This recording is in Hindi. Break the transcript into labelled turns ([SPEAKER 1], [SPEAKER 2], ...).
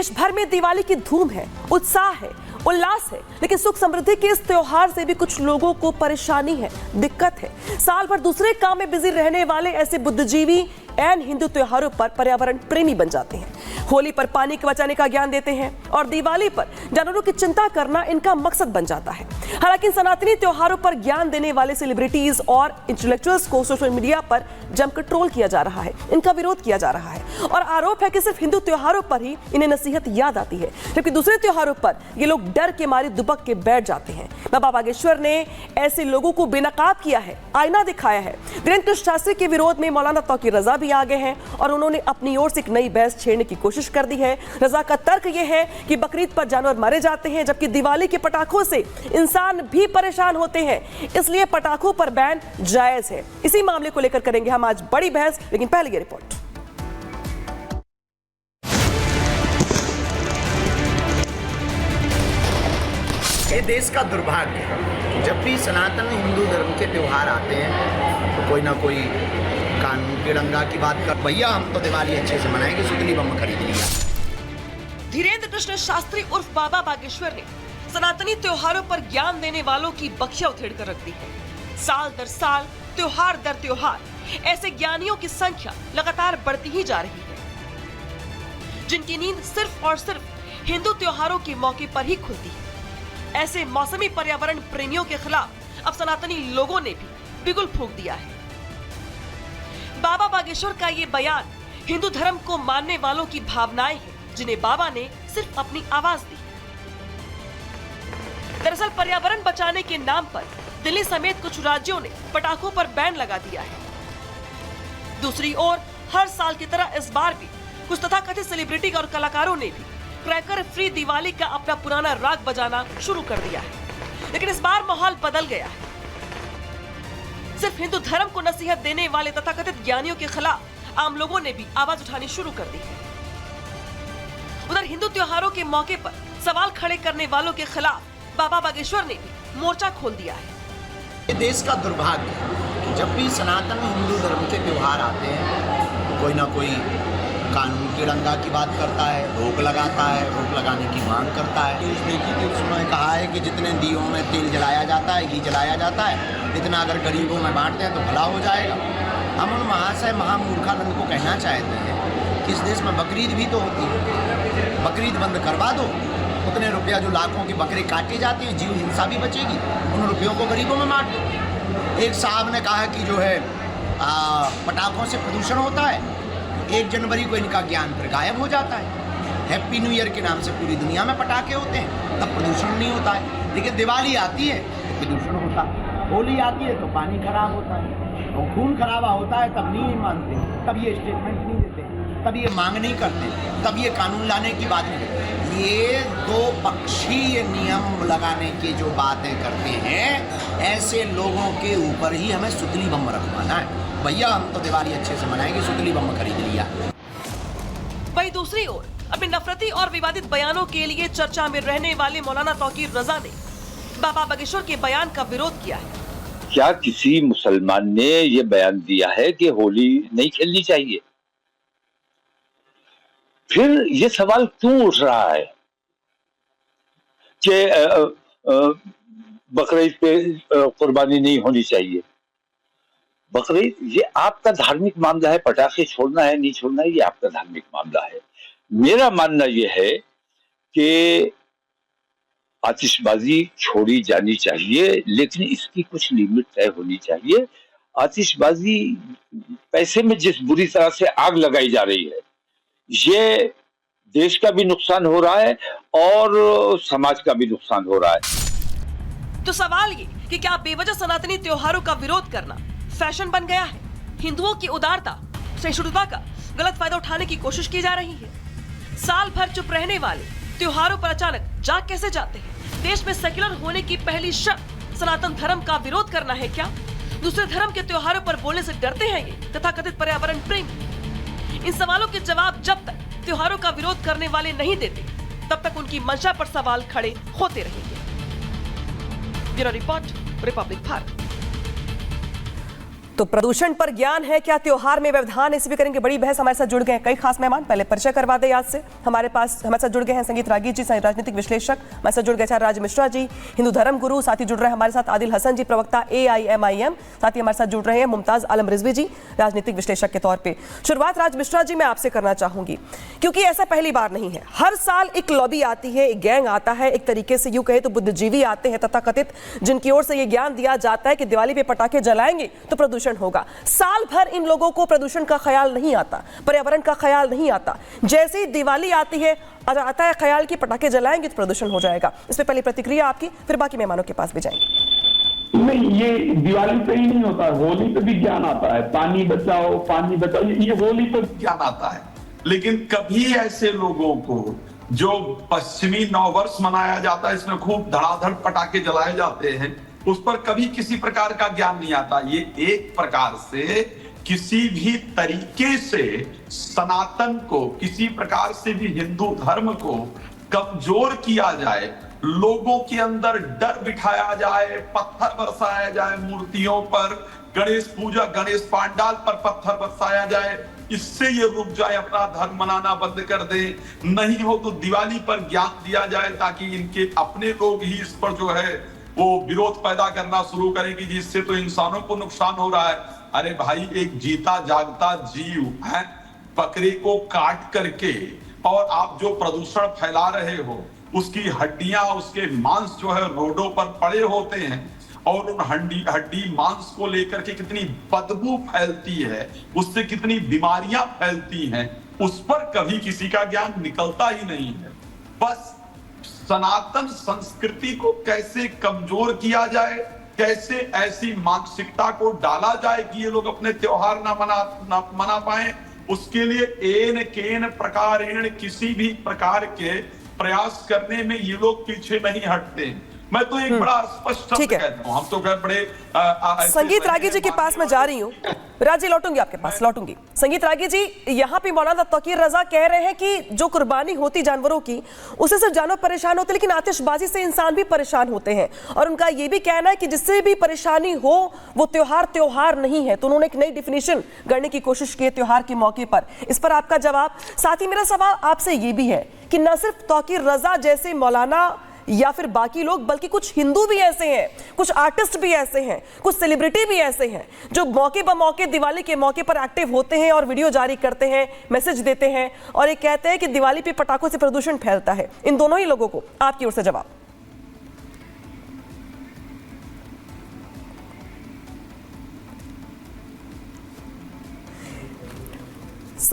[SPEAKER 1] देश भर में दिवाली की धूम है, उत्साह है, उल्लास है, लेकिन सुख समृद्धि के इस त्योहार से भी कुछ लोगों को परेशानी है, दिक्कत है। साल भर दूसरे काम में बिजी रहने वाले ऐसे बुद्धिजीवी एन हिंदू त्योहारों पर पर्यावरण प्रेमी बन जाते हैं। होली पर पानी के बचाने का ज्ञान देते हैं और दिवाली पर जानवरों की चिंता करना इनका मकसद बन जाता है। हालांकि सनातनी त्योहारों पर ज्ञान देने वाले सेलिब्रिटीज और इंटेलेक्चुअल्स को सोशल मीडिया पर जमकर ट्रोल किया जा रहा है, इनका विरोध किया जा रहा है और आरोप है कि सिर्फ हिंदू त्योहारों पर ही इन्हें नसीहत याद आती है, जबकि दूसरे त्योहारों पर ये लोग डर के मारे दुबक के बैठ जाते हैं। बाबा बागेश्वर ने ऐसे लोगों को बेनकाब किया है, आईना दिखाया है। वीरेंद्र कृष्ण शास्त्री के विरोध में मौलाना तौकीर रजा भी आगे हैं और उन्होंने अपनी ओर से एक नई बहस छेड़ने की कोशिश कर दी है। रजा का तर्क यह है कि बकरीद पर जानवर मारे जाते हैं, जबकि दिवाली के पटाखों से इंसान भी परेशान होते हैं, इसलिए पटाखों पर बैन जायज है। इसी मामले को लेकर करेंगे हम आज बड़ी बहस, लेकिन पहले ये रिपोर्ट।
[SPEAKER 2] ये देश का दुर्भाग्य है, जब भी सनातन हिंदू धर्म के त्योहार आते हैं तो कोई ना कोई कानून के डंगा की बात कर, भैया हम तो दिवाली अच्छे से मनाएंगे, सुतली बम खरीद लिया।
[SPEAKER 1] धीरेन्द्र कृष्ण शास्त्री उर्फ बाबा बागेश्वर ने सनातनी त्योहारों पर ज्ञान देने वालों की बखिया उधेड़ कर रख दी है। साल दर साल, त्योहार दर त्योहार ऐसे ज्ञानियों की संख्या लगातार बढ़ती ही जा रही है, जिनकी नींद सिर्फ और सिर्फ हिंदू त्योहारों के मौके पर ही खुलती है। ऐसे मौसमी पर्यावरण प्रेमियों के खिलाफ अब सनातनी लोगों ने भी बिगुल फूंक दिया है। बाबा बागेश्वर का ये बयान हिंदू धर्म को मानने वालों की भावनाएं हैं, जिन्हें बाबा ने सिर्फ अपनी आवाज दी। दरअसल पर्यावरण बचाने के नाम पर दिल्ली समेत कुछ राज्यों ने पटाखों पर बैन लगा दिया है। दूसरी ओर हर साल की तरह इस बार भी कुछ तथाकथित सेलिब्रिटी और कलाकारों ने भी क्रैकर फ्री दिवाली का अपना पुराना राग बजाना शुरू कर दिया है, लेकिन इस बार माहौल बदल गया है। सिर्फ हिंदू धर्म को नसीहत देने वाले तथाकथित ज्ञानियों के खिलाफ आम लोगों ने भी आवाज उठानी शुरू कर दी है। उधर हिंदू त्योहारों के मौके पर सवाल खड़े करने वालों के खिलाफ बाबा बागेश्वर ने भी मोर्चा खोल दिया है।
[SPEAKER 2] ये देश का दुर्भाग्य है, जब भी सनातन हिंदू धर्म के त्योहार आते हैं तो कोई ना कोई कानून के डंगा की बात करता है, रोक लगाता है, रोक लगाने की मांग करता है। न्यूज़ देखी थी, उसमें कहा है कि जितने दियों में तेल जलाया जाता है, घी जलाया जाता है, इतना अगर गरीबों में बांटते हैं तो भला हो जाएगा। हम उन महाशय महामूर्खानंद को कहना चाहते हैं कि इस देश में बकरीद भी तो होती है, बकरीद बंद करवा दो, उतने रुपया जो लाखों की बकरी काटी जाती है, जीव हिंसा भी बचेगी, उन रुपयों को गरीबों में बांट दो। एक साहब ने कहा कि जो है पटाखों से प्रदूषण होता है, 1 जनवरी को इनका ज्ञान फिर गायब हो जाता है। हैप्पी न्यू ईयर के नाम से पूरी दुनिया में पटाखे होते हैं, तब प्रदूषण नहीं होता है। लेकिन दिवाली आती है तो प्रदूषण होता है, होली आती है तो पानी खराब होता है, तो खून खराबा होता है, तब नहीं मानते, तब ये स्टेटमेंट नहीं देते, तब ये मांग नहीं करते, तब ये कानून लाने की बात नहीं करते। ये दो पक्षीय नियम लगाने की जो बातें करते हैं, ऐसे लोगों के ऊपर ही हमें सुतली बम रखवाना है। भैया हम तो दिवाली अच्छे से मनाएंगे, सुतली बम खरीद लिया।
[SPEAKER 1] वहीं दूसरी ओर अपने नफरती और विवादित बयानों के लिए चर्चा में रहने वाले मौलाना तौकीर रजा ने बाबा बागेश्वर के बयान का विरोध किया है।
[SPEAKER 3] क्या किसी मुसलमान ने यह बयान दिया है कि होली नहीं खेलनी चाहिए? फिर यह सवाल क्यों उठ रहा है कि बकरीद पे कुर्बानी नहीं होनी चाहिए? बकरीद ये आपका धार्मिक मामला है, पटाखे छोड़ना है नहीं छोड़ना है ये आपका धार्मिक मामला है। मेरा मानना यह है कि आतिशबाजी छोड़ी जानी चाहिए, लेकिन इसकी कुछ लिमिट तय होनी चाहिए। आतिशबाजी पैसे में जिस बुरी तरह से आग लगाई जा रही है, ये देश का भी नुकसान हो रहा है और समाज का भी नुकसान हो रहा है।
[SPEAKER 1] तो सवाल ये कि क्या बेवजह सनातनी त्योहारों का विरोध करना फैशन बन गया है? हिंदुओं की उदारता, सहिष्णुता का गलत फायदा उठाने की कोशिश की जा रही है। साल भर चुप रहने वाले त्योहारों पर अचानक जाग कैसे जाते हैं? देश में सेक्युलर होने की पहली शर्त सनातन धर्म का विरोध करना है क्या? दूसरे धर्म के त्योहारों पर बोलने से डरते हैं ये तथाकथित पर्यावरण प्रेमी? इन सवालों के जवाब जब तक त्योहारों का विरोध करने वाले नहीं देते, तब तक उनकी मंशा पर सवाल खड़े होते रहेंगे। Bureau report, Republic Bharat. तो प्रदूषण पर ज्ञान है क्या, त्योहार में व्यवधान, इस भी करेंगे बड़ी बहस। हमारे साथ जुड़ गए कई खास मेहमान, पहले परिचय करवा दे याद से। हमारे साथ जुड़ गए हैं संगीत रागी जी, राजनीतिक विश्लेषक। हमारे साथ जुड़ गए आचार्य राज मिश्रा जी, हिंदू धर्म गुरु। साथ ही जुड़ रहे हैं हमारे साथ आदिल हसन जी, प्रवक्ता AIMIM। साथ ही हमारे साथ जुड़ रहे हैं मुमताज आलम रिजवी जी, राजनीतिक विश्लेषक के तौर पर। शुरुआत राज मिश्रा जी मैं आपसे करना चाहूंगी, क्योंकि ऐसा पहली बार नहीं है। हर साल एक लॉबी आती है, एक गैंग आता है, एक तरीके से यूं कहे तो बुद्धिजीवी आते हैं तथाकथित, जिनकी ओर से ये ज्ञान दिया जाता है कि दिवाली पे पटाखे जलाएंगे तो प्रदूषण होगा। साल भर इन लोगों को प्रदूषण का ख्याल नहीं आता, पर्यावरण का ख्याल नहीं आता। जैसे ही दिवाली आती है आता है ख्याल कि पटाखे जलाएंगे तो प्रदूषण हो जाएगा। इस पे पहली प्रतिक्रिया आपकी, फिर बाकी मेहमानों के पास भी जाएंगे।
[SPEAKER 4] नहीं, ये दिवाली पे ही नहीं होता, होली पे भी ज्ञान आता है, पानी बचाओ पानी बचाओ, ये होली पे ज्ञान आता है। लेकिन कभी ऐसे लोगों को जो पश्चिमी नववर्ष मनाया जाता है, इसमें खूब धड़ाधड़ पटाखे जलाए जाते हैं, उस पर कभी किसी प्रकार का ज्ञान नहीं आता। ये एक प्रकार से किसी भी तरीके से सनातन को, किसी प्रकार से भी हिंदू धर्म को कमजोर किया जाए, लोगों के अंदर डर बिठाया जाए, पत्थर बरसाया जाए मूर्तियों पर, गणेश पूजा, गणेश पंडाल पर पत्थर बरसाया जाए, इससे ये रुक जाए, अपना धर्म मनाना बंद कर दे। नहीं हो तो दिवाली पर ज्ञान दिया जाए, ताकि इनके अपने लोग ही इस पर जो है वो विरोध पैदा करना शुरू करेंगे, जिससे तो इंसानों को नुकसान हो रहा है। अरे भाई, एक जीता जागता जीव है, बकरे को काट करके और आप जो प्रदूषण फैला रहे हो, उसकी हड्डियां, उसके मांस जो है रोडों पर पड़े होते हैं, और उन हड्डी मांस को लेकर के कितनी बदबू फैलती है, उससे कितनी बीमारियां फैलती हैं, उस पर कभी किसी का ज्ञान निकलता ही नहीं है। बस सनातन संस्कृति को कैसे कमजोर किया जाए, कैसे ऐसी मानसिकता को डाला जाए कि ये लोग अपने त्योहार ना मना पाए, उसके लिए एन केन प्रकारेण किसी भी प्रकार के प्रयास करने में ये लोग पीछे नहीं हटते। मैं तो एक बड़ा स्पष्ट शब्द कहता हूं, हम तो बड़े
[SPEAKER 1] संगीत रागी जी के पास मैं जा रही हूँ। राजी लौटूंगी आपके पास, लौटूंगी। संगीत रागी जी, यहाँ पे मौलाना तौकीर रजा कह रहे हैं कि जो कुर्बानी होती जानवरों की, उससे सिर्फ जानवर परेशान होते, लेकिन आतिशबाजी से इंसान भी परेशान होते हैं। और उनका ये भी कहना है कि जिससे भी परेशानी हो वो त्योहार नहीं है। तो उन्होंने एक नई डिफिनेशन करने की कोशिश की त्योहार के मौके पर। इस पर आपका जवाब। साथ ही मेरा सवाल आपसे ये भी है कि न सिर्फ तौकीर रजा जैसे मौलाना या फिर बाकी लोग, बल्कि कुछ हिंदू भी ऐसे हैं, कुछ आर्टिस्ट भी ऐसे हैं, कुछ सेलिब्रिटी भी ऐसे हैं जो मौके ब मौके दिवाली के मौके पर एक्टिव होते हैं और वीडियो जारी करते हैं, मैसेज देते हैं और ये कहते हैं कि दिवाली पे पटाखों से प्रदूषण फैलता है। इन दोनों ही लोगों को आपकी ओर से जवाब।